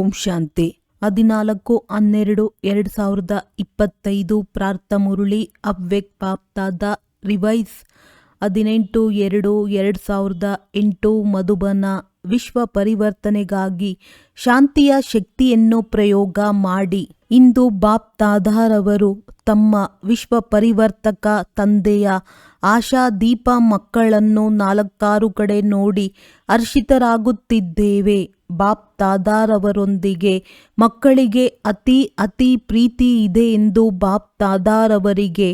ಓಂ ಶಾಂತಿ 14/12/2025 ಪ್ರಾರ್ಥ ಮುರುಳಿ ಅವ್ಯಕ್ತ ಬಾಪ್ತಾದ ರಿವೈಸ್ 18/2/2008 ಮಧುಬನ. ವಿಶ್ವ ಪರಿವರ್ತನೆಗಾಗಿ ಶಾಂತಿಯ ಶಕ್ತಿಯನ್ನು ಪ್ರಯೋಗ ಮಾಡಿ. ಇಂದು ಬಾಪ್ತಾದರವರು ತಮ್ಮ ವಿಶ್ವ ಪರಿವರ್ತಕ ತಂದೆಯ ಆಶಾದೀಪ ಮಕ್ಕಳನ್ನು 4 ಕಡೆ ನೋಡಿ ಹರ್ಷಿತರಾಗುತ್ತಿದ್ದೇವೆ. ಬಾಪ್ತಾದರವರೊಂದಿಗೆ ಮಕ್ಕಳಿಗೆ ಅತಿ ಪ್ರೀತಿ ಇದೆ ಎಂದು ಬಾಪ್ತಾದರವರಿಗೆ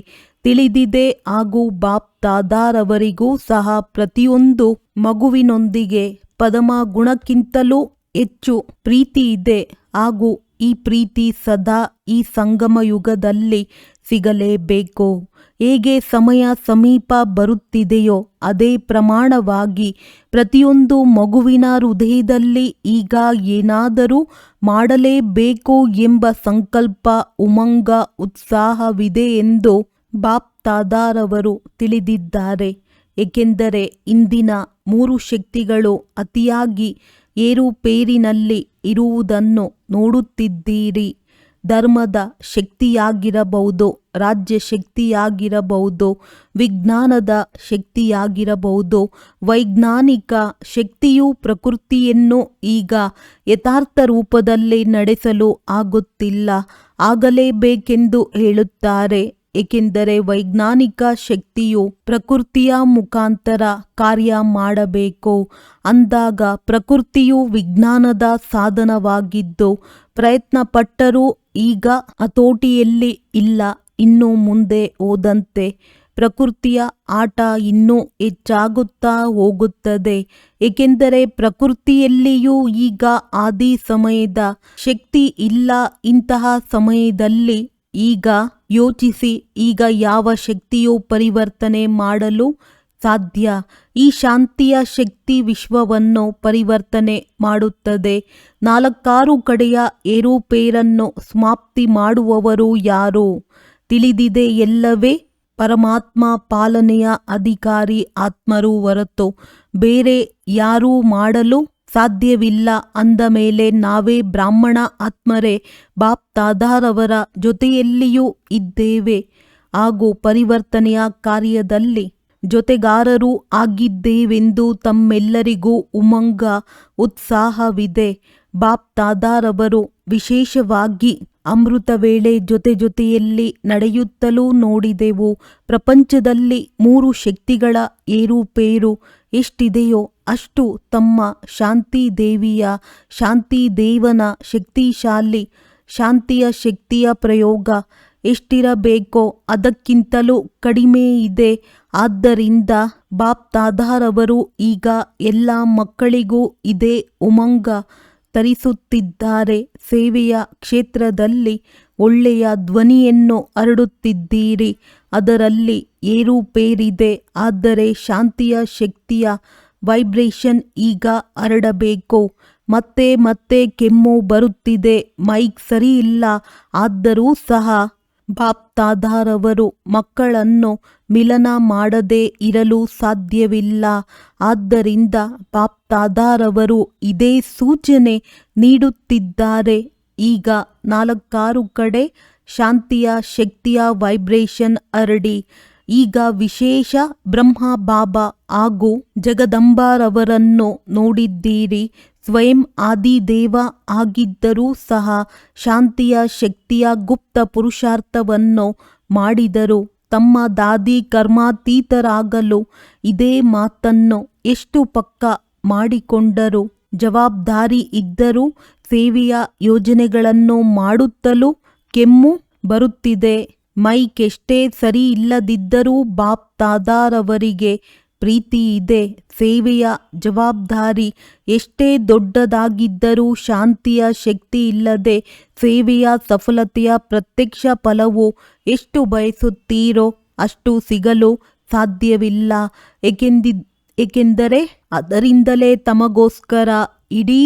ತಿಳಿದಿದೆ ಹಾಗೂ ಬಾಪ್ತಾದರವರಿಗೂ ಸಹ ಪ್ರತಿಯೊಂದು ಮಗುವಿನೊಂದಿಗೆ ಪರಮ ಗುಣಕ್ಕಿಂತಲೂ ಹೆಚ್ಚು ಪ್ರೀತಿ ಇದೆ ಹಾಗೂ ಈ ಪ್ರೀತಿ ಸದಾ ಈ ಸಂಗಮ ಯುಗದಲ್ಲಿ ಸಿಗಲೇಬೇಕು. ಹೇಗೆ ಸಮಯ ಸಮೀಪ ಬರುತ್ತಿದೆಯೋ ಅದೇ ಪ್ರಮಾಣವಾಗಿ ಪ್ರತಿಯೊಂದು ಮಗುವಿನ ಹೃದಯದಲ್ಲಿ ಈಗ ಏನಾದರೂ ಮಾಡಲೇಬೇಕು ಎಂಬ ಸಂಕಲ್ಪ, ಉಮಂಗ, ಉತ್ಸಾಹವಿದೆ ಎಂದು ಬಾಪ್ತಾದರವರು ತಿಳಿದಿದ್ದಾರೆ. ಏಕೆಂದರೆ ಇಂದಿನ 3 ಶಕ್ತಿಗಳು ಅತಿಯಾಗಿ ಏರುಪೇರಿನಲ್ಲಿ ಇರುವುದನ್ನು ನೋಡುತ್ತಿದ್ದೀರಿ. ಧರ್ಮದ ಶಕ್ತಿಯಾಗಿರಬಹುದು, ರಾಜ್ಯ ಶಕ್ತಿಯಾಗಿರಬಹುದು, ವಿಜ್ಞಾನದ ಶಕ್ತಿಯಾಗಿರಬಹುದು. ವೈಜ್ಞಾನಿಕ ಶಕ್ತಿಯು ಪ್ರಕೃತಿಯನ್ನು ಈಗ ಯಥಾರ್ಥ ರೂಪದಲ್ಲಿ ನಡೆಸಲು ಆಗುತ್ತಿಲ್ಲ, ಆಗಲೇಬೇಕೆಂದು ಹೇಳುತ್ತಾರೆ. ಏಕೆಂದರೆ ವೈಜ್ಞಾನಿಕ ಶಕ್ತಿಯು ಪ್ರಕೃತಿಯ ಮುಖಾಂತರ ಕಾರ್ಯ ಮಾಡಬೇಕು. ಅಂದಾಗ ಪ್ರಕೃತಿಯು ವಿಜ್ಞಾನದ ಸಾಧನವಾಗಿದ್ದು ಪ್ರಯತ್ನ ಪಟ್ಟರೂ ಈಗ ಹತೋಟಿಯಲ್ಲಿ ಇಲ್ಲ. ಇನ್ನು ಮುಂದೆ ಹೋದಂತೆ ಪ್ರಕೃತಿಯ ಆಟ ಇನ್ನೂ ಹೆಚ್ಚಾಗುತ್ತಾ ಹೋಗುತ್ತದೆ. ಏಕೆಂದರೆ ಪ್ರಕೃತಿಯಲ್ಲಿಯೂ ಈಗ ಆದಿ ಸಮಯದ ಶಕ್ತಿ ಇಲ್ಲ. ಇಂತಹ ಸಮಯದಲ್ಲಿ ಈಗ ಯೋಚಿಸಿ, ಈಗ ಯಾವ ಶಕ್ತಿಯು ಪರಿವರ್ತನೆ ಮಾಡಲು ಸಾಧ್ಯ? ಈ ಶಾಂತಿಯ ಶಕ್ತಿ ವಿಶ್ವವನ್ನು ಪರಿವರ್ತನೆ ಮಾಡುತ್ತದೆ. 4 ಕಡೆಯ ಏರುಪೇರನ್ನು ಸಮಾಪ್ತಿ ಮಾಡುವವರು ಯಾರು? ತಿಳಿದಿದೆ ಎಲ್ಲವೇ? ಪರಮಾತ್ಮ ಪಾಲನೆಯ ಅಧಿಕಾರಿ ಆತ್ಮರು ಹೊರತು ಬೇರೆ ಯಾರೂ ಮಾಡಲು ಸಾಧ್ಯವಿಲ್ಲ. ಅಂದ ಮೇಲೆ ನಾವೇ ಬ್ರಾಹ್ಮಣ ಆತ್ಮರೇ ಬಾಪ್ತಾದರವರ ಜೊತೆಯಲ್ಲಿಯೂ ಇದ್ದೇವೆ ಹಾಗೂ ಪರಿವರ್ತನೆಯ ಕಾರ್ಯದಲ್ಲಿ ಜೊತೆಗಾರರೂ ಆಗಿದ್ದೇವೆಂದು ತಮ್ಮೆಲ್ಲರಿಗೂ ಉಮಂಗ, ಉತ್ಸಾಹವಿದೆ. ಬಾಪ್ತಾದರವರು ವಿಶೇಷವಾಗಿ ಅಮೃತ ವೇಳೆ ಜೊತೆಯಲ್ಲಿ ನಡೆಯುತ್ತಲೂ ನೋಡಿದೆವು. ಪ್ರಪಂಚದಲ್ಲಿ 3 ಶಕ್ತಿಗಳ ಏರುಪೇರು ಎಷ್ಟಿದೆಯೋ ಅಷ್ಟು ತಮ್ಮ ಶಾಂತಿದೇವಿಯ, ಶಾಂತಿದೇವನ ಶಕ್ತಿಶಾಲಿ ಶಾಂತಿಯ ಶಕ್ತಿಯ ಪ್ರಯೋಗ ಎಷ್ಟಿರಬೇಕೋ ಅದಕ್ಕಿಂತಲೂ ಕಡಿಮೆ ಇದೆ. ಆದ್ದರಿಂದ ಬಾಪ್ತಾದರವರು ಈಗ ಎಲ್ಲ ಮಕ್ಕಳಿಗೂ ಇದೇ ಉಮಂಗ ತರಿಸುತ್ತಿದ್ದಾರೆ. ಸೇವೆಯ ಕ್ಷೇತ್ರದಲ್ಲಿ ಒಳ್ಳೆಯ ಧ್ವನಿಯನ್ನು ಹರಡುತ್ತಿದ್ದೀರಿ. ಅದರಲ್ಲಿ ಏರುಪೇರಿದೆ. ಆದರೆ ಶಾಂತಿಯ ಶಕ್ತಿಯ ವೈಬ್ರೇಷನ್ ಈಗ ಹರಡಬೇಕು. ಮತ್ತೆ ಕೆಮ್ಮು ಬರುತ್ತಿದೆ, ಮೈಕ್ ಸರಿ ಇಲ್ಲ. ಆದರೂ ಸಹ ಬಾಪ್ತಾದರವರು ಮಕ್ಕಳನ್ನು ಮಿಲನ ಮಾಡದೇ ಇರಲು ಸಾಧ್ಯವಿಲ್ಲ. ಆದ್ದರಿಂದ ಬಾಪ್ತಾದರವರು ಇದೇ ಸೂಚನೆ ನೀಡುತ್ತಿದ್ದಾರೆ. ಈಗ 4 ಕಡೆ ಶಾಂತಿಯ ಶಕ್ತಿಯ ವೈಬ್ರೇಷನ್ ಹರಡಿ. ಈಗ ವಿಶೇಷ ಬ್ರಹ್ಮ ಬಾಬಾ ಹಾಗೂ ಜಗದಂಬಾರವರನ್ನು ನೋಡಿದ್ದೀರಿ. ಸ್ವಯಂ ಆದಿದೇವ ಆಗಿದ್ದರೂ ಸಹ ಶಾಂತಿಯ ಶಕ್ತಿಯ ಗುಪ್ತ ಪುರುಷಾರ್ಥವನ್ನು ಮಾಡಿದರು. ತಮ್ಮ ದಾದಿ ಕರ್ಮಾತೀತರಾಗಲು ಇದೇ ಮಾತನ್ನು ಎಷ್ಟು ಪಕ್ಕಾ ಮಾಡಿಕೊಂಡರು. ಜವಾಬ್ದಾರಿ ಇದ್ದರೂ ಸೇವೆಯ ಯೋಜನೆಗಳನ್ನು ಮಾಡುತ್ತಲೂ ಕೆಮ್ಮು ಬರುತ್ತಿದೆ. ಮೈಕ್ ಎಷ್ಟೇ ಸರಿ ಇಲ್ಲದಿದ್ದರೂ ಬಾಪ್ತಾದರವರಿಗೆ ಪ್ರೀತಿ ಇದೆ. ಸೇವೆಯ ಜವಾಬ್ದಾರಿ ಎಷ್ಟೇ ದೊಡ್ಡದಾಗಿದ್ದರೂ ಶಾಂತಿಯ ಶಕ್ತಿ ಇಲ್ಲದೆ ಸೇವೆಯ ಸಫಲತೆಯ ಪ್ರತ್ಯಕ್ಷ ಫಲವು ಎಷ್ಟು ಬಯಸುತ್ತೀರೋ ಅಷ್ಟು ಸಿಗಲು ಸಾಧ್ಯವಿಲ್ಲ. ಏಕೆಂದರೆ ಅದರಿಂದಲೇ ತಮಗೋಸ್ಕರ ಇಡೀ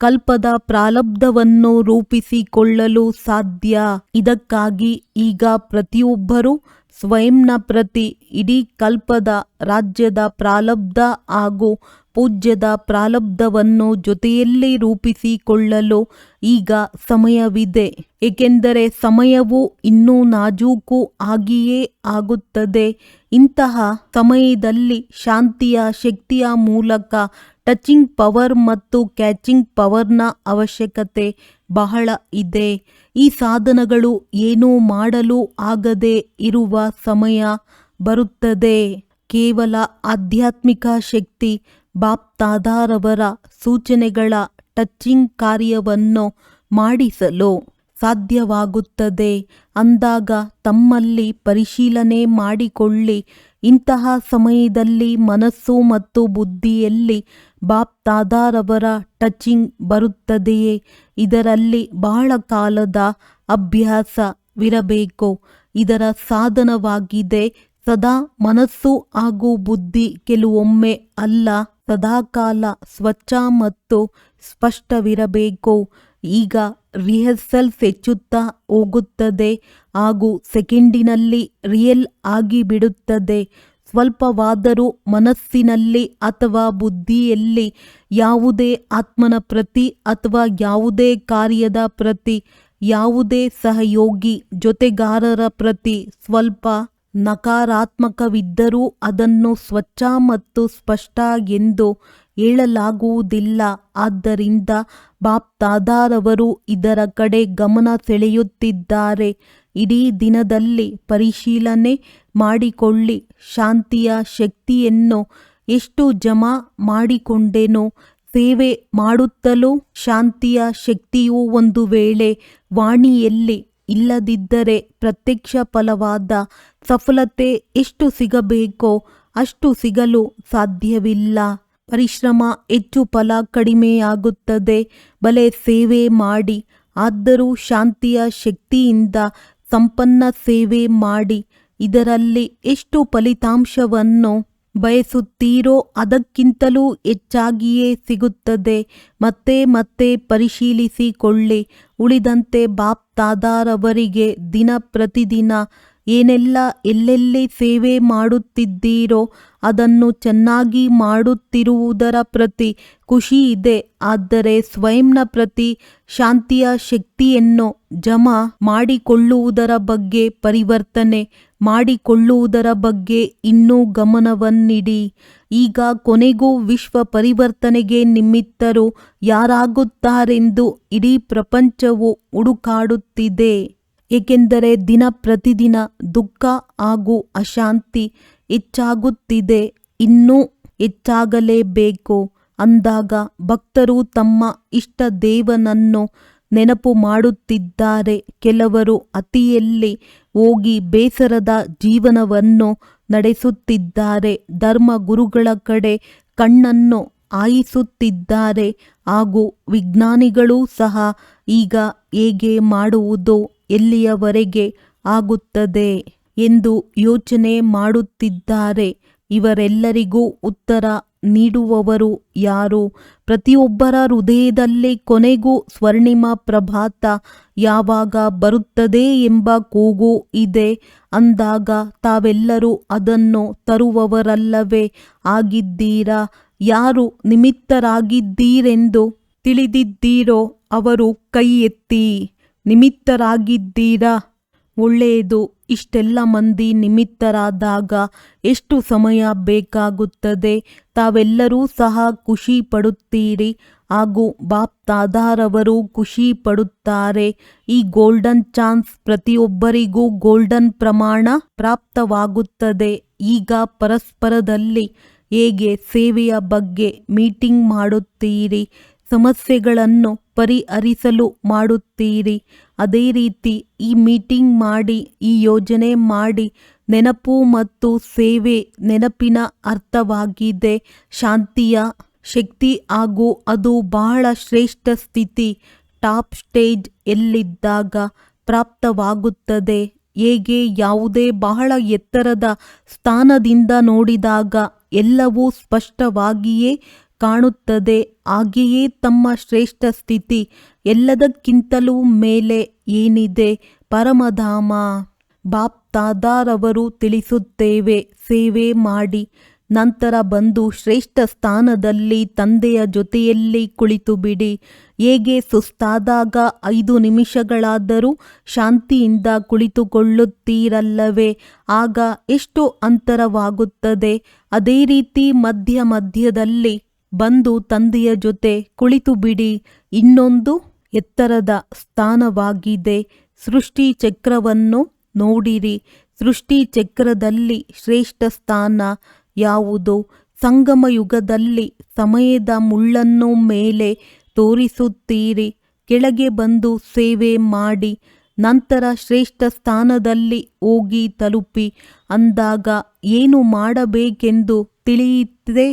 ಕಲ್ಪದ ಪ್ರಾರಬ್ಧವನ್ನು ರೂಪಿಸಿಕೊಳ್ಳಲು ಸಾಧ್ಯ. ಇದಕ್ಕಾಗಿ ಈಗ ಪ್ರತಿಯೊಬ್ಬರೂ ಸ್ವಯಂನ ಪ್ರತಿ ಇಡೀ ಕಲ್ಪದ ರಾಜ್ಯದ ಪ್ರಾರಬ್ಧ ಹಾಗೂ ಪೂಜ್ಯದ ಪ್ರಾರಬ್ಧವನ್ನು ಜೊತೆಯಲ್ಲಿ ರೂಪಿಸಿಕೊಳ್ಳಲು ಈಗ ಸಮಯವಿದೆ. ಏಕೆಂದರೆ ಸಮಯವು ಇನ್ನೂ ನಾಜೂಕು ಆಗಿಯೇ ಆಗುತ್ತದೆ. ಇಂತಹ ಸಮಯದಲ್ಲಿ ಶಾಂತಿಯ ಶಕ್ತಿಯ ಮೂಲಕ ಟಚಿಂಗ್ ಪವರ್ ಮತ್ತು ಕ್ಯಾಚಿಂಗ್ ಪವರ್ನ ಅವಶ್ಯಕತೆ ಬಹಳ ಇದೆ. ಈ ಸಾಧನಗಳು ಏನೂ ಮಾಡಲು ಆಗದೆ ಇರುವ ಸಮಯ ಬರುತ್ತದೆ. ಕೇವಲ ಆಧ್ಯಾತ್ಮಿಕ ಶಕ್ತಿ ಬಾಪ್ದಾದಾರವರ ಸೂಚನೆಗಳ ಟಚಿಂಗ್ ಕಾರ್ಯವನ್ನು ಮಾಡಿಸಲು ಸಾಧ್ಯವಾಗುತ್ತದೆ. ಅಂದಾಗ ತಮ್ಮಲ್ಲಿ ಪರಿಶೀಲನೆ ಮಾಡಿಕೊಳ್ಳಿ. ಇಂತಹ ಸಮಯದಲ್ಲಿ ಮನಸ್ಸು ಮತ್ತು ಬುದ್ಧಿಯಲ್ಲಿ ಬಾಪ್ದಾದಾರವರ ಟಚಿಂಗ್ ಬರುತ್ತದೆಯೇ? ಇದರಲ್ಲಿ ಬಹಳ ಕಾಲದ ಅಭ್ಯಾಸವಿರಬೇಕು. ಇದರ ಸಾಧನವಾಗಿದೆ ಸದಾ ಮನಸ್ಸು ಹಾಗೂ ಬುದ್ಧಿ ಕೆಲವೊಮ್ಮೆ ಅಲ್ಲ, ಸದಾಕಾಲ ಸ್ವಚ್ಛ ಮತ್ತು ಸ್ಪಷ್ಟವಿರಬೇಕು. ಈಗ ರಿಹರ್ಸಲ್ಸ್ ಹೆಚ್ಚುತ್ತಾ ಹೋಗುತ್ತದೆ ಹಾಗೂ ಸೆಕೆಂಡಿನಲ್ಲಿ ರಿಯಲ್ ಆಗಿಬಿಡುತ್ತದೆ. ಸ್ವಲ್ಪವಾದರೂ ಮನಸ್ಸಿನಲ್ಲಿ ಅಥವಾ ಬುದ್ಧಿಯಲ್ಲಿ ಯಾವುದೇ ಆತ್ಮನ ಪ್ರತಿ ಅಥವಾ ಯಾವುದೇ ಕಾರ್ಯದ ಪ್ರತಿ, ಯಾವುದೇ ಸಹಯೋಗಿ ಜೊತೆಗಾರರ ಪ್ರತಿ ಸ್ವಲ್ಪ ನಕಾರಾತ್ಮಕವಿದ್ದರೂ ಅದನ್ನು ಸ್ವಚ್ಛ ಮತ್ತು ಸ್ಪಷ್ಟ ಎಂದು ಹೇಳಲಾಗುವುದಿಲ್ಲ. ಆದ್ದರಿಂದ ಬಾಪ್ದಾದಾರವರು ಇದರ ಕಡೆ ಗಮನ ಸೆಳೆಯುತ್ತಿದ್ದಾರೆ. ಇಡೀ ದಿನದಲ್ಲಿ ಪರಿಶೀಲನೆ ಮಾಡಿಕೊಳ್ಳಿ. ಶಾಂತಿಯ ಶಕ್ತಿಯನ್ನು ಎಷ್ಟು ಜಮಾ ಮಾಡಿಕೊಂಡೆನೋ, ಸೇವೆ ಮಾಡುತ್ತಲೂ ಶಾಂತಿಯ ಶಕ್ತಿಯು ಒಂದು ವೇಳೆ ವಾಣಿಯಲ್ಲಿ ಇಲ್ಲದಿದ್ದರೆ ಪ್ರತ್ಯಕ್ಷ ಫಲವಾದ ಸಫಲತೆ ಎಷ್ಟು ಸಿಗಬೇಕೋ ಅಷ್ಟು ಸಿಗಲು ಸಾಧ್ಯವಿಲ್ಲ. ಪರಿಶ್ರಮ ಹೆಚ್ಚು, ಫಲ ಕಡಿಮೆಯಾಗುತ್ತದೆ. ಬಲೆ ಸೇವೆ ಮಾಡಿ, ಆದರೂ ಶಾಂತಿಯ ಶಕ್ತಿಯಿಂದ ಸಂಪನ್ನ ಸೇವೆ ಮಾಡಿ. ಇದರಲ್ಲಿ ಎಷ್ಟು ಫಲಿತಾಂಶವನ್ನು ಬಯಸುತ್ತೀರೋ ಅದಕ್ಕಿಂತಲೂ ಹೆಚ್ಚಾಗಿಯೇ ಸಿಗುತ್ತದೆ. ಮತ್ತೆ ಮತ್ತೆ ಪರಿಶೀಲಿಸಿಕೊಳ್ಳಿ. ಉಳಿದಂತೆ ಬಾಪ್ದಾದಾರವರಿಗೆ ದಿನ ಪ್ರತಿದಿನ ಏನೆಲ್ಲ ಎಲ್ಲೆಲ್ಲಿ ಸೇವೆ ಮಾಡುತ್ತಿದ್ದೀರೋ ಅದನ್ನು ಚೆನ್ನಾಗಿ ಮಾಡುತ್ತಿರುವುದರ ಪ್ರತಿ ಖುಷಿ ಇದೆ. ಆದರೆ ಸ್ವಯಂನ ಪ್ರತಿ ಶಾಂತಿಯ ಶಕ್ತಿಯನ್ನು ಜಮಾ ಮಾಡಿಕೊಳ್ಳುವುದರ ಬಗ್ಗೆ, ಪರಿವರ್ತನೆ ಮಾಡಿಕೊಳ್ಳುವುದರ ಬಗ್ಗೆ ಇನ್ನೂ ಗಮನವನ್ನಿಡಿ. ಈಗ ಕೊನೆಗೂ ವಿಶ್ವ ಪರಿವರ್ತನೆಗೆ ನಿಮಿತ್ತರು ಯಾರಾಗುತ್ತಾರೆಂದು ಇಡೀ ಪ್ರಪಂಚವು ಹುಡುಕಾಡುತ್ತಿದೆ. ಏಕೆಂದರೆ ದಿನ ಪ್ರತಿದಿನ ದುಃಖ ಹಾಗೂ ಅಶಾಂತಿ ಹೆಚ್ಚಾಗುತ್ತಿದೆ. ಇನ್ನೂ ಹೆಚ್ಚಾಗಲೇಬೇಕು. ಅಂದಾಗ ಭಕ್ತರು ತಮ್ಮ ಇಷ್ಟ ದೇವನನ್ನು ನೆನಪು ಮಾಡುತ್ತಿದ್ದಾರೆ. ಕೆಲವರು ಅತಿಯಲ್ಲಿ ಹೋಗಿ ಬೇಸರದ ಜೀವನವನ್ನು ನಡೆಸುತ್ತಿದ್ದಾರೆ. ಧರ್ಮ ಗುರುಗಳ ಕಡೆ ಕಣ್ಣನ್ನು ಹಾಯಿಸುತ್ತಿದ್ದಾರೆ ಹಾಗೂ ವಿಜ್ಞಾನಿಗಳೂ ಸಹ ಈಗ ಹೇಗೆ ಮಾಡುವುದು, ಎಲ್ಲಿಯವರೆಗೆ ಆಗುತ್ತದೆ ಎಂದು ಯೋಚನೆ ಮಾಡುತ್ತಿದ್ದಾರೆ. ಇವರೆಲ್ಲರಿಗೂ ಉತ್ತರ ನೀಡುವವರು ಯಾರು? ಪ್ರತಿಯೊಬ್ಬರ ಹೃದಯದಲ್ಲಿ ಕೊನೆಗೂ ಸ್ವರ್ಣಿಮ ಪ್ರಭಾತ ಯಾವಾಗ ಬರುತ್ತದೆ ಎಂಬ ಕೂಗು ಇದೆ. ಅಂದಾಗ ತಾವೆಲ್ಲರೂ ಅದನ್ನು ತರುವವರಲ್ಲವೇ ಆಗಿದ್ದೀರಾ? ಯಾರು ನಿಮಿತ್ತರಾಗಿದ್ದೀರೆಂದು ತಿಳಿದಿದ್ದೀರೋ ಅವರು ಕೈ ಎತ್ತಿ. ನಿಮಿತ್ತರಾಗಿದ್ದೀರಾ? ಒಳ್ಳೆಯದು. ಇಷ್ಟೆಲ್ಲ ಮಂದಿ ನಿಮಿತ್ತರಾದಾಗ ಎಷ್ಟು ಸಮಯ ಬೇಕಾಗುತ್ತದೆ? ತಾವೆಲ್ಲರೂ ಸಹ ಖುಷಿ ಪಡುತ್ತೀರಿ ಹಾಗೂ ಬಾಪ್ದಾದಾರವರು ಖುಷಿ ಪಡುತ್ತಾರೆ. ಈ ಗೋಲ್ಡನ್ ಚಾನ್ಸ್ ಪ್ರತಿಯೊಬ್ಬರಿಗೂ ಗೋಲ್ಡನ್ ಪ್ರಮಾಣ ಪ್ರಾಪ್ತವಾಗುತ್ತದೆ. ಈಗ ಪರಸ್ಪರದಲ್ಲಿ ಹೇಗೆ ಸೇವೆಯ ಬಗ್ಗೆ ಮೀಟಿಂಗ್ ಮಾಡುತ್ತೀರಿ, ಸಮಸ್ಯೆಗಳನ್ನು ಪರಿಹರಿಸಲು ಮಾಡುತ್ತೀರಿ, ಅದೇ ರೀತಿ ಈ ಮೀಟಿಂಗ್ ಮಾಡಿ, ಈ ಯೋಜನೆ ಮಾಡಿ. ನೆನಪು ಮತ್ತು ಸೇವೆ ನೆನಪಿನ ಅರ್ಥವಾಗಿದೆ ಶಾಂತಿಯ ಶಕ್ತಿ ಹಾಗೂ ಅದು ಬಹಳ ಶ್ರೇಷ್ಠ ಸ್ಥಿತಿ. ಟಾಪ್ ಸ್ಟೇಜ್ ಎಲ್ಲಿದ್ದಾಗ ಪ್ರಾಪ್ತವಾಗುತ್ತದೆ? ಹೇಗೆ? ಯಾವುದೇ ಬಹಳ ಎತ್ತರದ ಸ್ಥಾನದಿಂದ ನೋಡಿದಾಗ ಎಲ್ಲವೂ ಸ್ಪಷ್ಟವಾಗಿಯೇ ಕಾಣುತ್ತದೆ. ಹಾಗೆಯೇ ತಮ್ಮ ಶ್ರೇಷ್ಠ ಸ್ಥಿತಿ ಎಲ್ಲದಕ್ಕಿಂತಲೂ ಮೇಲೆ ಏನಿದೆ? ಪರಮಧಾಮ. ಬಾಪ್ದಾದಾರವರು ತಿಳಿಸುತ್ತೇವೆ, ಸೇವೆ ಮಾಡಿ. ನಂತರ ಬಂದು ಶ್ರೇಷ್ಠ ಸ್ಥಾನದಲ್ಲಿ ತಂದೆಯ ಜೊತೆಯಲ್ಲಿ ಕುಳಿತು ಬಿಡಿ. ಹೇಗೆ ಸುಸ್ತಾದಾಗ 5 ನಿಮಿಷಗಳಾದರೂ ಶಾಂತಿಯಿಂದ ಕುಳಿತುಕೊಳ್ಳುತ್ತೀರಲ್ಲವೇ, ಆಗ ಎಷ್ಟು ಅಂತರವಾಗುತ್ತದೆ. ಅದೇ ರೀತಿ ಮಧ್ಯ ಮಧ್ಯದಲ್ಲಿ ಬಂದು ತಂದೆಯ ಜೊತೆ ಕುಳಿತು ಬಿಡಿ. ಇನ್ನೊಂದು ಎತ್ತರದ ಸ್ಥಾನವಾಗಿದೆ. ಸೃಷ್ಟಿ ಚಕ್ರವನ್ನು ನೋಡಿರಿ. ಸೃಷ್ಟಿ ಚಕ್ರದಲ್ಲಿ ಶ್ರೇಷ್ಠ ಸ್ಥಾನ ಯಾವುದು? ಸಂಗಮ ಯುಗದಲ್ಲಿ ಸಮಯದ ಮುಳ್ಳನ್ನು ಮೇಲೆ ತೋರಿಸುತ್ತೀರಿ. ಕೆಳಗೆ ಬಂದು ಸೇವೆ ಮಾಡಿ, ನಂತರ ಶ್ರೇಷ್ಠ ಸ್ಥಾನದಲ್ಲಿ ಹೋಗಿ ತಲುಪಿ ಅಂದಾಗ ಏನು ಮಾಡಬೇಕೆಂದು ತಿಳಿಯುತ್ತದೆ.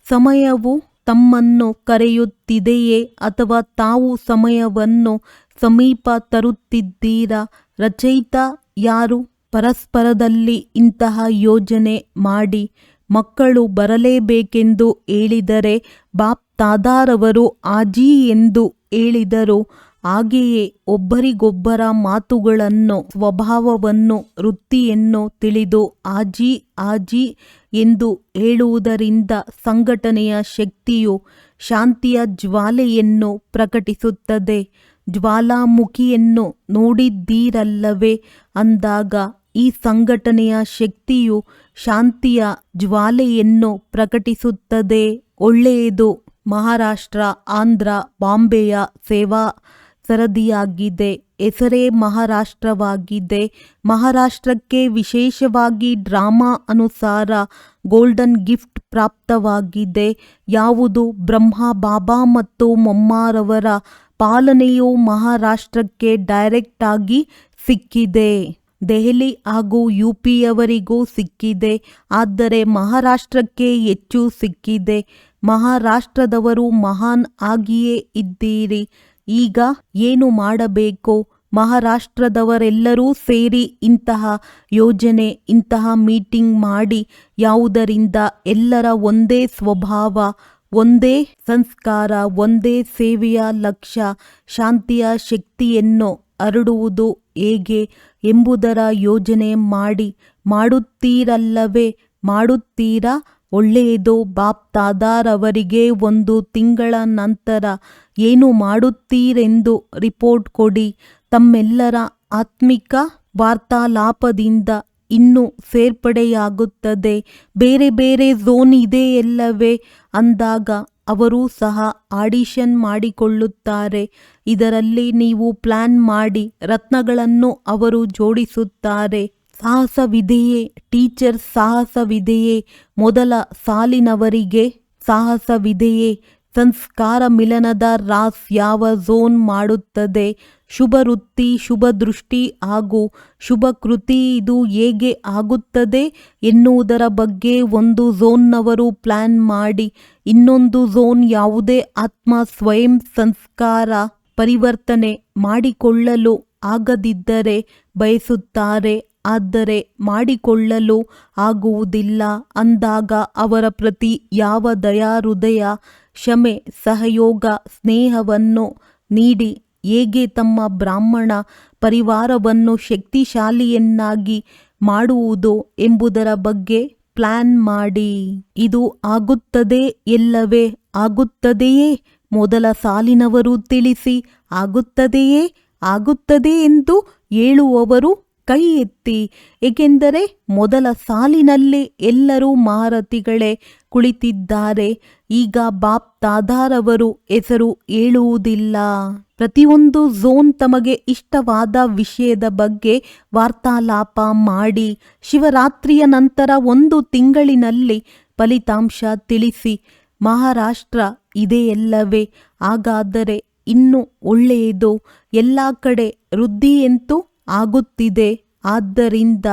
ಸಮಯವು ತಮ್ಮನ್ನು ಕರೆಯುತ್ತಿದೆಯೇ ಅಥವಾ ತಾವು ಸಮಯವನ್ನು ಸಮೀಪ ತರುತ್ತಿದ್ದೀರಾ? ರಚಯಿತ ಯಾರು? ಪರಸ್ಪರದಲ್ಲಿ ಇಂತಹ ಯೋಜನೆ ಮಾಡಿ. ಮಕ್ಕಳು ಬರಲೇಬೇಕೆಂದು ಹೇಳಿದರೆ ಬಾಪ್ ತಾದಾರವರು ಆಜಿ ಎಂದು ಹೇಳಿದರು. ಹಾಗೆಯೇ ಒಬ್ಬರಿಗೊಬ್ಬರ ಮಾತುಗಳನ್ನು, ಸ್ವಭಾವವನ್ನು, ವೃತ್ತಿಯನ್ನು ತಿಳಿದು ಆಜಿ ಆಜಿ ಎಂದು ಹೇಳುವುದರಿಂದ ಸಂಘಟನೆಯ ಶಕ್ತಿಯು ಶಾಂತಿಯ ಜ್ವಾಲೆಯನ್ನು ಪ್ರಕಟಿಸುತ್ತದೆ. ಜ್ವಾಲಾಮುಖಿಯನ್ನು ನೋಡಿದ್ದೀರಲ್ಲವೇ ಅಂದಾಗ ಈ ಸಂಘಟನೆಯ ಶಕ್ತಿಯು ಶಾಂತಿಯ ಜ್ವಾಲೆಯನ್ನು ಪ್ರಕಟಿಸುತ್ತದೆ. ಒಳ್ಳೆಯದು. ಮಹಾರಾಷ್ಟ್ರ, ಆಂಧ್ರ, ಬಾಂಬೆಯ ಸೇವಾ ಸರದಿಯಾಗಿದೆ. ಹೆಸರೇ ಮಹಾರಾಷ್ಟ್ರವಾಗಿದೆ. ಮಹಾರಾಷ್ಟ್ರಕ್ಕೆ ವಿಶೇಷವಾಗಿ ಡ್ರಾಮಾ ಅನುಸಾರ ಗೋಲ್ಡನ್ ಗಿಫ್ಟ್ ಪ್ರಾಪ್ತವಾಗಿದೆ. ಯಾವುದು? ಬ್ರಹ್ಮ ಬಾಬಾ ಮತ್ತು ಮೊಮ್ಮಾರವರ ಪಾಲನೆಯು ಮಹಾರಾಷ್ಟ್ರಕ್ಕೆ ಡೈರೆಕ್ಟ್ ಆಗಿ ಸಿಕ್ಕಿದೆ. ದೆಹಲಿ ಹಾಗೂ ಯುಪಿಯವರಿಗೂ ಸಿಕ್ಕಿದೆ. ಆದರೆ ಮಹಾರಾಷ್ಟ್ರಕ್ಕೆ ಹೆಚ್ಚು ಸಿಕ್ಕಿದೆ. ಮಹಾರಾಷ್ಟ್ರದವರು ಮಹಾನ್ ಆಗಿಯೇ ಇದ್ದೀರಿ. ಈಗ ಏನು ಮಾಡಬೇಕು? ಮಹಾರಾಷ್ಟ್ರದವರೆಲ್ಲರೂ ಸೇರಿ ಇಂತಹ ಯೋಜನೆ, ಇಂತಹ ಮೀಟಿಂಗ್ ಮಾಡಿ, ಯಾವುದರಿಂದ ಎಲ್ಲರ ಒಂದೇ ಸ್ವಭಾವ, ಒಂದೇ ಸಂಸ್ಕಾರ, ಒಂದೇ ಸೇವೆಯ ಲಕ್ಷ್ಯ, ಶಾಂತಿಯ ಶಕ್ತಿಯನ್ನು ಹರಡುವುದು ಹೇಗೆ ಎಂಬುದರ ಯೋಜನೆ ಮಾಡಿ. ಮಾಡುತ್ತೀರಲ್ಲವೇ? ಮಾಡುತ್ತೀರಾ? ಒಳ್ಳೆಯದು. ಬಾಪ್ ತಾದಾರವರಿಗೆ 1 ತಿಂಗಳ ನಂತರ ಏನು ಮಾಡುತ್ತೀರೆಂದು ರಿಪೋರ್ಟ್ ಕೊಡಿ. ತಮ್ಮೆಲ್ಲರ ಆತ್ಮಿಕ ವಾರ್ತಾಲಾಪದಿಂದ ಇನ್ನೂ ಸೇರ್ಪಡೆಯಾಗುತ್ತದೆ. ಬೇರೆ ಬೇರೆ ಝೋನ್ ಇದೆಯಲ್ಲವೇ ಅಂದಾಗ ಅವರೂ ಸಹ ಆಡಿಷನ್ ಮಾಡಿಕೊಳ್ಳುತ್ತಾರೆ. ಇದರಲ್ಲಿ ನೀವು ಪ್ಲಾನ್ ಮಾಡಿ, ರತ್ನಗಳನ್ನು ಅವರು ಜೋಡಿಸುತ್ತಾರೆ. ಸಾಹಸವಿದೆಯೇ? ಟೀಚರ್ ಸಾಹಸವಿದೆಯೇ? ಮೊದಲ ಸಾಲಿನವರಿಗೆ ಸಾಹಸವಿದೆಯೇ? ಸಂಸ್ಕಾರ ಮಿಲನದ ರಾಸ್ ಯಾವ ಝೋನ್ ಮಾಡುತ್ತದೆ? ಶುಭ ವೃತ್ತಿ, ಶುಭ ದೃಷ್ಟಿ ಹಾಗೂ ಶುಭ ಕೃತಿ ಇದು ಹೇಗೆ ಆಗುತ್ತದೆ ಎನ್ನುವುದರ ಬಗ್ಗೆ ಒಂದು ಝೋನ್ನವರು ಪ್ಲಾನ್ ಮಾಡಿ, ಇನ್ನೊಂದು ಝೋನ್ ಯಾವುದೇ ಆತ್ಮ ಸ್ವಯಂ ಸಂಸ್ಕಾರ ಪರಿವರ್ತನೆ ಮಾಡಿಕೊಳ್ಳಲು ಆಗದಿದ್ದರೆ ಬಯಸುತ್ತಾರೆ. ಆದರೆ ಮಾಡಿಕೊಳ್ಳಲು ಆಗುವುದಿಲ್ಲ ಅಂದಾಗ ಅವರ ಪ್ರತಿ ಯಾವ ದಯಾಹೃದಯ, ಕ್ಷಮೆ, ಸಹಯೋಗ, ಸ್ನೇಹವನ್ನು ನೀಡಿ ಹೇಗೆ ತಮ್ಮ ಬ್ರಾಹ್ಮಣ ಪರಿವಾರವನ್ನು ಶಕ್ತಿಶಾಲಿಯನ್ನಾಗಿ ಮಾಡುವುದು ಎಂಬುದರ ಬಗ್ಗೆ ಪ್ಲಾನ್ ಮಾಡಿ. ಇದು ಆಗುತ್ತದೆ ಎಲ್ಲವೇ? ಆಗುತ್ತದೆಯೇ? ಮೊದಲ ಸಾಲಿನವರು ತಿಳಿಸಿ. ಆಗುತ್ತದೆಯೇ? ಆಗುತ್ತದೆ ಎಂದು ಹೇಳುವವರು ಕೈ ಎತ್ತಿ. ಏಕೆಂದರೆ ಮೊದಲ ಸಾಲಿನಲ್ಲಿ ಎಲ್ಲರೂ ಮಹಾರಥಿಗಳೇ ಕುಳಿತಿದ್ದಾರೆ. ಈಗ ಬಾಪ್ ತಾದಾರವರು ಹೆಸರು ಹೇಳುವುದಿಲ್ಲ. ಪ್ರತಿಯೊಂದು ಝೋನ್ ತಮಗೆ ಇಷ್ಟವಾದ ವಿಷಯದ ಬಗ್ಗೆ ವಾರ್ತಾಲಾಪ ಮಾಡಿ. ಶಿವರಾತ್ರಿಯ ನಂತರ 1 ತಿಂಗಳಿನಲ್ಲಿ ಫಲಿತಾಂಶ ತಿಳಿಸಿ. ಮಹಾರಾಷ್ಟ್ರ ಇದೆಯಲ್ಲವೇ? ಹಾಗಾದರೆ ಇನ್ನೂ ಒಳ್ಳೆಯದು. ಎಲ್ಲ ಕಡೆ ವೃದ್ಧಿಯಂತೂ ಆಗುತ್ತಿದೆ. ಆದ್ದರಿಂದ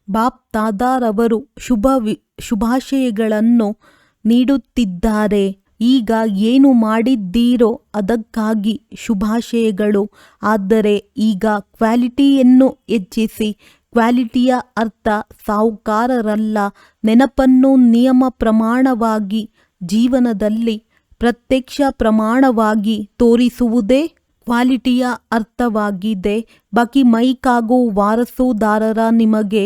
ಬಾಪ್ ತಾದಾರವರು ಶುಭಾಶಯಗಳನ್ನು ನೀಡುತ್ತಿದ್ದಾರೆ. ಈಗ ಏನು ಮಾಡಿದ್ದೀರೋ ಅದಕ್ಕಾಗಿ ಶುಭಾಶಯಗಳು. ಆದರೆ ಈಗ ಕ್ವಾಲಿಟಿಯನ್ನು ಹೆಚ್ಚಿಸಿ. ಕ್ವಾಲಿಟಿಯ ಅರ್ಥ ಸಾಹುಕಾರರಲ್ಲ. ನೆನಪನ್ನು ನಿಯಮ ಪ್ರಮಾಣವಾಗಿ ಜೀವನದಲ್ಲಿ ಪ್ರತ್ಯಕ್ಷ ಪ್ರಮಾಣವಾಗಿ ತೋರಿಸುವುದೇ ಕ್ವಾಲಿಟಿಯ ಅರ್ಥವಾಗಿದೆ. ಬಾಕಿ ಮೈಕ್ ಹಾಗೂ ವಾರಸುದಾರರ ನಿಮಗೆ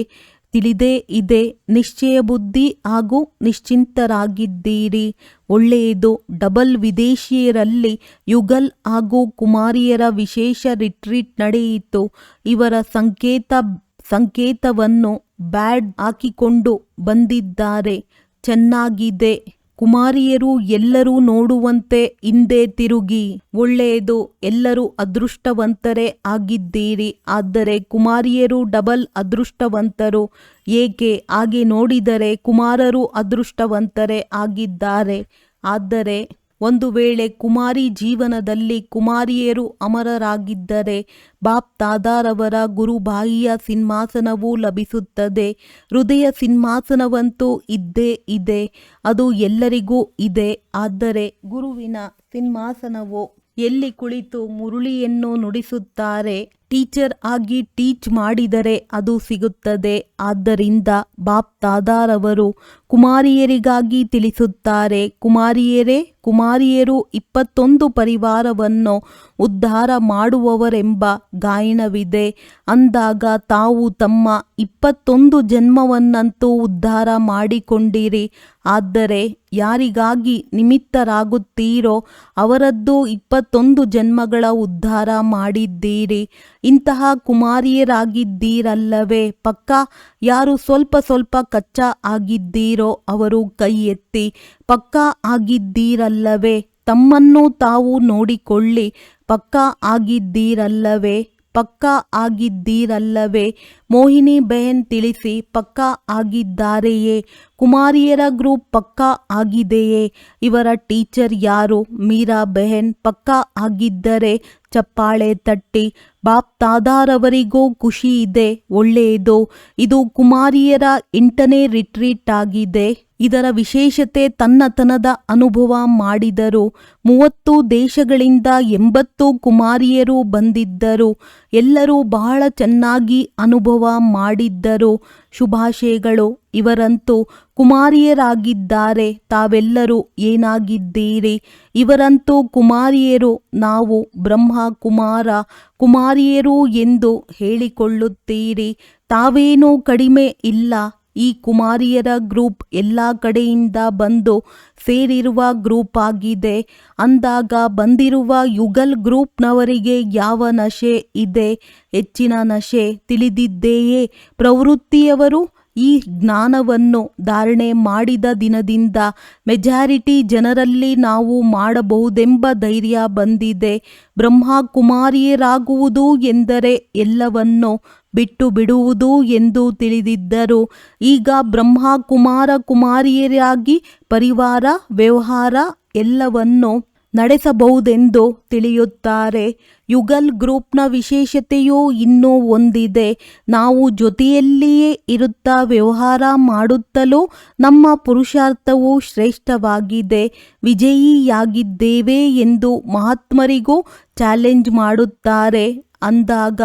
ತಿಳಿದೇ ಇದೆ. ನಿಶ್ಚಯ ಬುದ್ಧಿ ಹಾಗೂ ನಿಶ್ಚಿಂತರಾಗಿದ್ದೀರಿ. ಒಳ್ಳೆಯದು. ಡಬಲ್ ವಿದೇಶಿಯರಲ್ಲಿ ಯುಗಲ್ ಹಾಗೂ ಕುಮಾರಿಯರ ವಿಶೇಷ ರಿಟ್ರೀಟ್ ನಡೆಯಿತು. ಇವರ ಸಂಕೇತವನ್ನು ಬ್ಯಾಡ್ ಹಾಕಿಕೊಂಡು ಬಂದಿದ್ದಾರೆ. ಚೆನ್ನಾಗಿದೆ. ಕುಮಾರಿಯರು ಎಲ್ಲರೂ ನೋಡುವಂತೆ ಹಿಂದೆ ತಿರುಗಿ. ಒಳ್ಳೆಯದು. ಎಲ್ಲರೂ ಅದೃಷ್ಟವಂತರೇ ಆಗಿದ್ದೀರಿ. ಆದರೆ ಕುಮಾರಿಯರು ಡಬಲ್ ಅದೃಷ್ಟವಂತರು. ಏಕೆ? ಹಾಗೆ ನೋಡಿದರೆ ಕುಮಾರರು ಅದೃಷ್ಟವಂತರೇ ಆಗಿದ್ದಾರೆ. ಆದರೆ ಒಂದು ವೇಳೆ ಕುಮಾರಿ ಜೀವನದಲ್ಲಿ ಕುಮಾರಿಯರು ಅಮರರಾಗಿದ್ದರೆ ಬಾಪ್ ದಾದಾರವರ ಗುರುಬಾಯಿಯ ಸಿಂಹಾಸನವೂ ಲಭಿಸುತ್ತದೆ. ಹೃದಯ ಸಿಂಹಾಸನವಂತೂ ಇದ್ದೇ ಇದೆ. ಅದು ಎಲ್ಲರಿಗೂ ಇದೆ. ಆದರೆ ಗುರುವಿನ ಸಿಂಹಾಸನವು ಎಲ್ಲಿ ಕುಳಿತು ಮುರುಳಿಯನ್ನು ನುಡಿಸುತ್ತಾರೆ, ಟೀಚರ್ ಆಗಿ ಟೀಚ್ ಮಾಡಿದರೆ ಅದು ಸಿಗುತ್ತದೆ. ಆದ್ದರಿಂದ ಬಾಪ್ ದಾದಾರವರು ಕುಮಾರಿಯರಿಗಾಗಿ ತಿಳಿಸುತ್ತಾರೆ. ಕುಮಾರಿಯರು 21 ಪರಿವಾರವನ್ನು ಉದ್ಧಾರ ಮಾಡುವವರೆಂಬ ಗಾಯನವಿದೆ. ಅಂದಾಗ ತಾವು ತಮ್ಮ 21 ಜನ್ಮವನ್ನಂತೂ ಉದ್ಧಾರ ಮಾಡಿಕೊಂಡಿರಿ. ಆದರೆ ಯಾರಿಗಾಗಿ ನಿಮಿತ್ತರಾಗುತ್ತೀರೋ ಅವರದ್ದು 21 ಜನ್ಮಗಳ ಉದ್ಧಾರ ಮಾಡಿದ್ದೀರಿ. ಇಂತಹ ಕುಮಾರಿಯರಾಗಿದ್ದೀರಲ್ಲವೇ? ಪಕ್ಕಾ. ಯಾರು ಸ್ವಲ್ಪ ಕಚ್ಚಾ ಆಗಿದ್ದೀರೋ ಅವರು ಕೈ ಎತ್ತಿ. ಪಕ್ಕಾ ಆಗಿದ್ದೀರಲ್ಲವೇ? ತಮ್ಮನ್ನು ತಾವು ನೋಡಿಕೊಳ್ಳಿ. ಪಕ್ಕಾ ಆಗಿದ್ದೀರಲ್ಲವೇ? ಪಕ್ಕಾ ಆಗಿದ್ದೀರಲ್ಲವೇ? ಮೋಹಿನಿ ಬೆಹನ್ ತಿಳಿಸಿ. ಪಕ್ಕಾ ಆಗಿದ್ದಾರೆಯೇ? ಕುಮಾರಿಯರ ಗ್ರೂಪ್ ಪಕ್ಕಾ ಆಗಿದೆಯೇ? ಇವರ ಟೀಚರ್ ಯಾರು? ಮೀರಾ ಬೆಹನ್. ಪಕ್ಕಾ ಆಗಿದ್ದರೆ ಚಪ್ಪಾಳೆ ತಟ್ಟಿ. ಬಾಪ್ ದಾದಾರವರಿಗೂ ಖುಷಿ ಇದೆ. ಒಳ್ಳೆಯದು. ಇದು ಕುಮಾರಿಯರ 8ನೇ ರಿಟ್ರೀಟ್ ಆಗಿದೆ. ಇದರ ವಿಶೇಷತೆ ತನ್ನತನದ ಅನುಭವ ಮಾಡಿದರು. 30 ದೇಶಗಳಿಂದ 80 ಕುಮಾರಿಯರು ಬಂದಿದ್ದರು. ಎಲ್ಲರೂ ಬಹಳ ಚೆನ್ನಾಗಿ ಅನುಭವ ಮಾಡಿದ್ದರು. ಶುಭಾಶಯಗಳು. ಇವರಂತೂ ಕುಮಾರಿಯರಾಗಿದ್ದಾರೆ. ತಾವೆಲ್ಲರೂ ಏನಾಗಿದ್ದೀರಿ? ಇವರಂತೂ ಕುಮಾರಿಯರು. ನಾವು ಬ್ರಹ್ಮ ಕುಮಾರಿಯರು ಎಂದು ಹೇಳಿಕೊಳ್ಳುತ್ತೀರಿ. ತಾವೇನೂ ಕಡಿಮೆ ಇಲ್ಲ. ಈ ಕುಮಾರಿಯರ ಗ್ರೂಪ್ ಎಲ್ಲ ಕಡೆಯಿಂದ ಬಂದು ಸೇರಿರುವ ಗ್ರೂಪ್ ಆಗಿದೆ. ಅಂದಾಗ ಬಂದಿರುವ ಯುಗಲ್ ಗ್ರೂಪ್ನವರಿಗೆ ಯಾವ ನಶೆ ಇದೆ? ಹೆಚ್ಚಿನ ನಶೆ. ತಿಳಿದಿದೆಯೇ? ಪ್ರವೃತ್ತಿಯವರು ಈ ಜ್ಞಾನವನ್ನು ಧಾರಣೆ ಮಾಡಿದ ದಿನದಿಂದ ಮೆಜಾರಿಟಿ ಜನರಲ್ಲಿ ನಾವು ಮಾಡಬಹುದೆಂಬ ಧೈರ್ಯ ಬಂದಿದೆ. ಬ್ರಹ್ಮ ಕುಮಾರಿಯರಾಗುವುದು ಎಂದರೆ ಎಲ್ಲವನ್ನು ಬಿಟ್ಟು ಬಿಡುವುದು ಎಂದು ತಿಳಿದಿದ್ದರು. ಈಗ ಬ್ರಹ್ಮ ಕುಮಾರಿಯರಾಗಿ ಪರಿವಾರ ವ್ಯವಹಾರ ಎಲ್ಲವನ್ನು ನಡೆಸಬಹುದೆಂದು ತಿಳಿಯುತ್ತಾರೆ. ಯುಗಲ್ ಗ್ರೂಪ್ನ ವಿಶೇಷತೆಯೂ ಇನ್ನೂ ಒಂದಿದೆ. ನಾವು ಜೊತೆಯಲ್ಲಿಯೇ ಇರುತ್ತಾ ವ್ಯವಹಾರ ಮಾಡುತ್ತಲೂ ನಮ್ಮ ಪುರುಷಾರ್ಥವು ಶ್ರೇಷ್ಠವಾಗಿದೆ. ವಿಜಯಿಯಾಗಿದ್ದೇವೆ ಎಂದು ಮಹಾತ್ಮರಿಗೂ ಚಾಲೆಂಜ್ ಮಾಡುತ್ತಾರೆ. ಅಂದಾಗ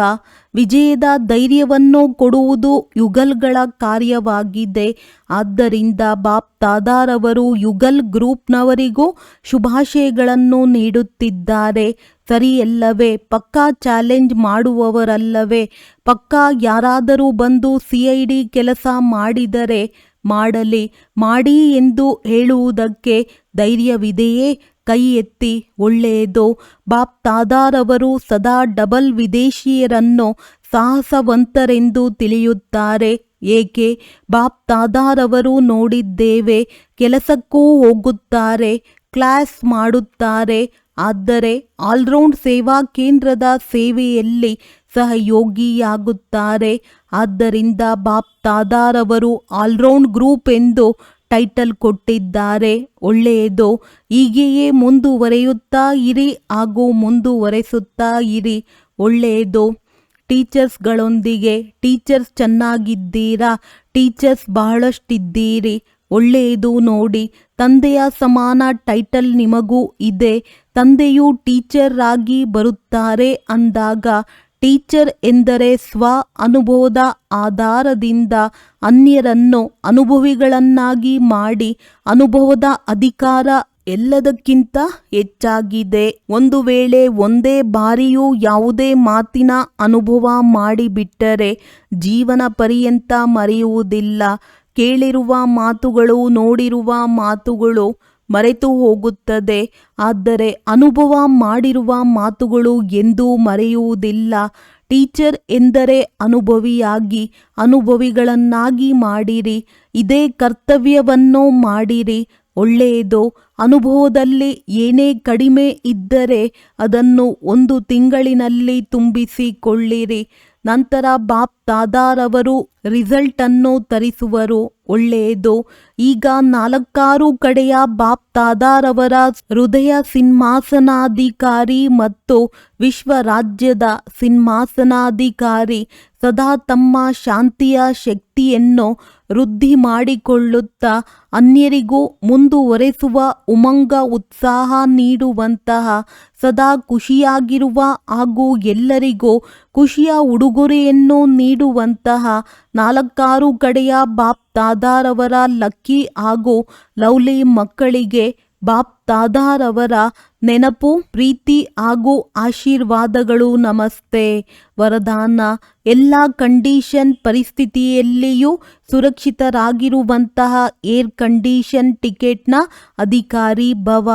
ವಿಜಯದ ಧೈರ್ಯವನ್ನು ಕೊಡುವುದು ಯುಗಲ್ಗಳ ಕಾರ್ಯವಾಗಿದೆ. ಆದ್ದರಿಂದ ಬಾಪ್ ದಾದಾರವರು ಯುಗಲ್ ಗ್ರೂಪ್ನವರಿಗೂ ಶುಭಾಶಯಗಳನ್ನು ನೀಡುತ್ತಿದ್ದಾರೆ. ಸರಿಯಲ್ಲವೇ? ಪಕ್ಕಾ ಚಾಲೆಂಜ್ ಮಾಡುವವರಲ್ಲವೇ? ಪಕ್ಕಾ ಯಾರಾದರೂ ಬಂದು CID ಕೆಲಸ ಮಾಡಿದರೆ ಮಾಡಿ ಎಂದು ಹೇಳುವುದಕ್ಕೆ ಧೈರ್ಯವಿದೆಯೇ? ಕೈ ಎತ್ತಿ. ಒಳ್ಳೆಯದು. ಬಾಪ್ ದಾದಾರವರು ಸದಾ ಡಬಲ್ ವಿದೇಶಿಯರನ್ನು ಸಾಹಸವಂತರೆಂದು ತಿಳಿಯುತ್ತಾರೆ. ಏಕೆ? ಬಾಪ್ ದಾದಾರವರು ನೋಡಿದ್ದೇವೆ. ಕೆಲಸಕ್ಕೂ ಹೋಗುತ್ತಾರೆ, ಕ್ಲಾಸ್ ಮಾಡುತ್ತಾರೆ. ಆದರೆ ಆಲ್ರೌಂಡ್ ಸೇವಾ ಕೇಂದ್ರದ ಸೇವೆಯಲ್ಲಿ ಸಹಯೋಗಿಯಾಗುತ್ತಾರೆ. ಆದ್ದರಿಂದ ಬಾಪ್ ದಾದಾರವರು ಆಲ್ರೌಂಡ್ ಗ್ರೂಪ್ ಎಂದು ಟೈಟಲ್ ಕೊಟ್ಟಿದ್ದಾರೆ. ಒಳ್ಳೆಯದು. ಹೀಗೆಯೇ ಮುಂದುವರೆಯುತ್ತಾ ಇರಿ ಹಾಗೂ ಮುಂದುವರೆಸುತ್ತಾ ಇರಿ. ಒಳ್ಳೆಯದು. ಟೀಚರ್ಸ್ಗಳೊಂದಿಗೆ. ಟೀಚರ್ಸ್ ಚೆನ್ನಾಗಿದ್ದೀರಾ? ಟೀಚರ್ಸ್ ಬಹಳಷ್ಟಿದ್ದೀರಿ. ಒಳ್ಳೆಯದು. ನೋಡಿ, ತಂದೆಯ ಸಮಾನ ಟೈಟಲ್ ನಿಮಗೂ ಇದೆ. ತಂದೆಯು ಟೀಚರ್ ಆಗಿ ಬರುತ್ತಾರೆ ಅಂದಾಗ ಟೀಚರ್ ಎಂದರೆ ಸ್ವ ಅನುಭವದ ಆಧಾರದಿಂದ ಅನ್ಯರನ್ನು ಅನುಭವಿಗಳನ್ನಾಗಿ ಮಾಡಿ ಅನುಭವದ ಅಧಿಕಾರ ಎಲ್ಲದಕ್ಕಿಂತ ಹೆಚ್ಚಾಗಿದೆ. ಒಂದು ವೇಳೆ ಒಂದೇ ಬಾರಿಯೂ ಯಾವುದೇ ಮಾತಿನ ಅನುಭವ ಮಾಡಿಬಿಟ್ಟರೆ ಜೀವನ ಪರ್ಯಂತ ಮರೆಯುವುದಿಲ್ಲ. ಕೇಳಿರುವ ಮಾತುಗಳು, ನೋಡಿರುವ ಮಾತುಗಳು ಮರೆತು ಹೋಗುತ್ತದೆ. ಆದರೆ ಅನುಭವ ಮಾಡಿರುವ ಮಾತುಗಳು ಎಂದೂ ಮರೆಯುವುದಿಲ್ಲ. ಟೀಚರ್ ಎಂದರೆ ಅನುಭವಿಯಾಗಿ, ಅನುಭವಿಗಳನ್ನಾಗಿ ಮಾಡಿರಿ. ಇದೇ ಕರ್ತವ್ಯವನ್ನು ಮಾಡಿರಿ. ಒಳ್ಳೆಯದು. ಅನುಭವದಲ್ಲಿ ಏನೇ ಕಡಿಮೆ ಇದ್ದರೆ ಅದನ್ನು 1 ತಿಂಗಳಿನಲ್ಲಿ ತುಂಬಿಸಿಕೊಳ್ಳಿರಿ. ನಂತರ ಬಾಪ್ ದಾದಾರವರು ರಿಸಲ್ಟನ್ನು ತರಿಸುವರು. ಒಳ್ಳೆಯದು. ಈಗ 4 ಕಡೆಯ ಬಾಪ್ ದಾದಾರವರ ಹೃದಯ ಸಿಂಹಾಸನಾಧಿಕಾರಿ ಮತ್ತು ವಿಶ್ವ ರಾಜ್ಯದ ಸಿಂಹಾಸನಾಧಿಕಾರಿ ಸದಾ ತಮ್ಮ ಶಾಂತಿಯ ಶಕ್ತಿಯನ್ನು ವೃದ್ಧಿ ಮಾಡಿಕೊಳ್ಳುತ್ತಾ ಅನ್ಯರಿಗೂ ಮುಂದುವರೆಸುವ ಉಮಂಗ ಉತ್ಸಾಹ ನೀಡುವಂತಹ, ಸದಾ ಖುಷಿಯಾಗಿರುವ ಹಾಗೂ ಎಲ್ಲರಿಗೂ ಖುಷಿಯ ಉಡುಗೊರೆಯನ್ನು ನೀಡುವಂತಹ 4 ಕಡೆಯ ಬಾಪ್ ದಾದಾರವರ ಲಕ್ಕಿ ಹಾಗೂ ಲವ್ಲಿ ಮಕ್ಕಳಿಗೆ ಬಾಪ್ ದಾದಾರವರ ನೆನಪು, ಪ್ರೀತಿ ಹಾಗೂ ಆಶೀರ್ವಾದಗಳು. ನಮಸ್ತೆ. ವರದಾನ: ಎಲ್ಲ ಕಂಡೀಷನ್ ಪರಿಸ್ಥಿತಿಯಲ್ಲಿಯೂ ಸುರಕ್ಷಿತರಾಗಿರುವಂತಹ ಏರ್ ಕಂಡೀಷನ್ ಟಿಕೆಟ್ನ ಅಧಿಕಾರಿ ಭವ.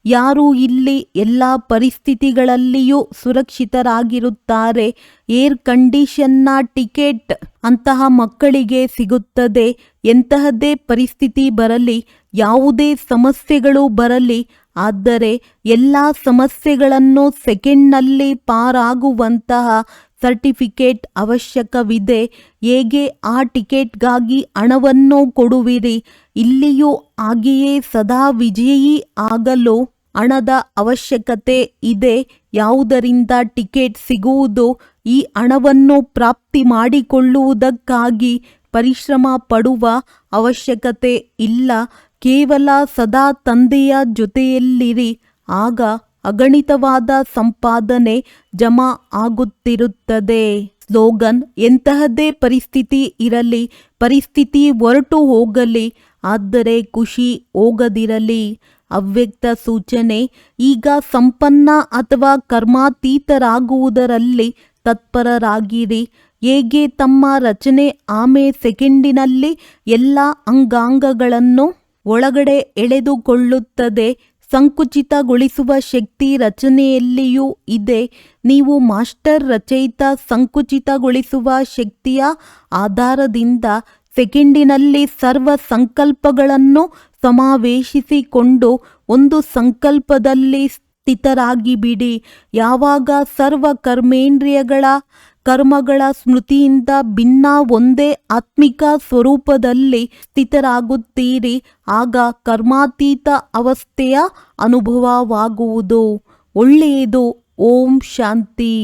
ಯಾರು ಇಲ್ಲಿ ಎಲ್ಲ ಪರಿಸ್ಥಿತಿಗಳಲ್ಲಿಯೂ ಸುರಕ್ಷಿತರಾಗಿರುತ್ತಾರೆ, ಏರ್ ಕಂಡೀಷನ್ನ ಟಿಕೆಟ್ ಅಂತಹ ಮಕ್ಕಳಿಗೆ ಸಿಗುತ್ತದೆ. ಎಂತಹದ್ದೇ ಪರಿಸ್ಥಿತಿ ಬರಲಿ, ಯಾವುದೇ ಸಮಸ್ಯೆಗಳು ಬರಲಿ, ಆದರೆ ಎಲ್ಲ ಸಮಸ್ಯೆಗಳನ್ನು ಸೆಕೆಂಡ್ನಲ್ಲಿ ಪಾರಾಗುವಂತಹ ಸರ್ಟಿಫಿಕೇಟ್ ಅವಶ್ಯಕವಿದೆ. ಹೇಗೆ ಆ ಟಿಕೆಟ್ಗಾಗಿ ಹಣವನ್ನು ಕೊಡುವಿರಿ, ಇಲ್ಲಿಯೂ ಹಾಗೆಯೇ ಸದಾ ವಿಜಯಿ ಆಗಲು ಹಣದ ಅವಶ್ಯಕತೆ ಇದೆ. ಯಾವುದರಿಂದ ಟಿಕೆಟ್ ಸಿಗುವುದು? ಈ ಹಣವನ್ನು ಪ್ರಾಪ್ತಿ ಮಾಡಿಕೊಳ್ಳುವುದಕ್ಕಾಗಿ ಪರಿಶ್ರಮ ಪಡುವ ಅವಶ್ಯಕತೆ ಇಲ್ಲ. ಕೇವಲ ಸದಾ ತಂದೆಯ ಜೊತೆಯಲ್ಲಿರಿ. ಆಗ ಅಗಣಿತವಾದ ಸಂಪಾದನೆ ಜಮಾ ಆಗುತ್ತಿರುತ್ತದೆ. ಸ್ಲೋಗನ್: ಎಂತಹದ್ದೇ ಪರಿಸ್ಥಿತಿ ಇರಲಿ, ಪರಿಸ್ಥಿತಿ ಹೊರಟು ಹೋಗಲಿ, ಆದರೆ ಖುಷಿ ಹೋಗದಿರಲಿ. ಅವ್ಯಕ್ತ ಸೂಚನೆ: ಈಗ ಸಂಪನ್ನ ಅಥವಾ ಕರ್ಮಾತೀತರಾಗುವುದರಲ್ಲಿ ತತ್ಪರರಾಗಿರಿ. ಹೇಗೆ ತಮ್ಮ ರಚನೆ ಸೆಕೆಂಡಿನಲ್ಲಿ ಎಲ್ಲ ಅಂಗಾಂಗಗಳನ್ನು ಒಳಗಡೆ ಎಳೆದುಕೊಳ್ಳುತ್ತದೆ, ಸಂಕುಚಿತಗೊಳಿಸುವ ಶಕ್ತಿ ರಚನೆಯಲ್ಲಿಯೂ ಇದೆ. ನೀವು ಮಾಸ್ಟರ್ ರಚಯಿತ ಸಂಕುಚಿತಗೊಳಿಸುವ ಶಕ್ತಿಯ ಆಧಾರದಿಂದ ಸೆಕೆಂಡಿನಲ್ಲಿ ಸರ್ವ ಸಂಕಲ್ಪಗಳನ್ನು ಸಮಾವೇಶಿಸಿಕೊಂಡು ಒಂದು ಸಂಕಲ್ಪದಲ್ಲಿ ಸ್ಥಿತರಾಗಿಬಿಡಿ. ಯಾವಾಗ ಸರ್ವ ಕರ್ಮೇಂದ್ರಿಯಗಳ ಕರ್ಮಗಳ ಸ್ಮೃತಿಯಿಂದ ಭಿನ್ನ ಒಂದೇ ಆತ್ಮಿಕ ಸ್ವರೂಪದಲ್ಲಿ ಸ್ಥಿತರಾಗುತ್ತೀರಿ, ಆಗ ಕರ್ಮಾತೀತ ಅವಸ್ಥೆಯ ಅನುಭವವಾಗುವುದು. ಒಳ್ಳೆಯದು. ಓಂ ಶಾಂತಿ.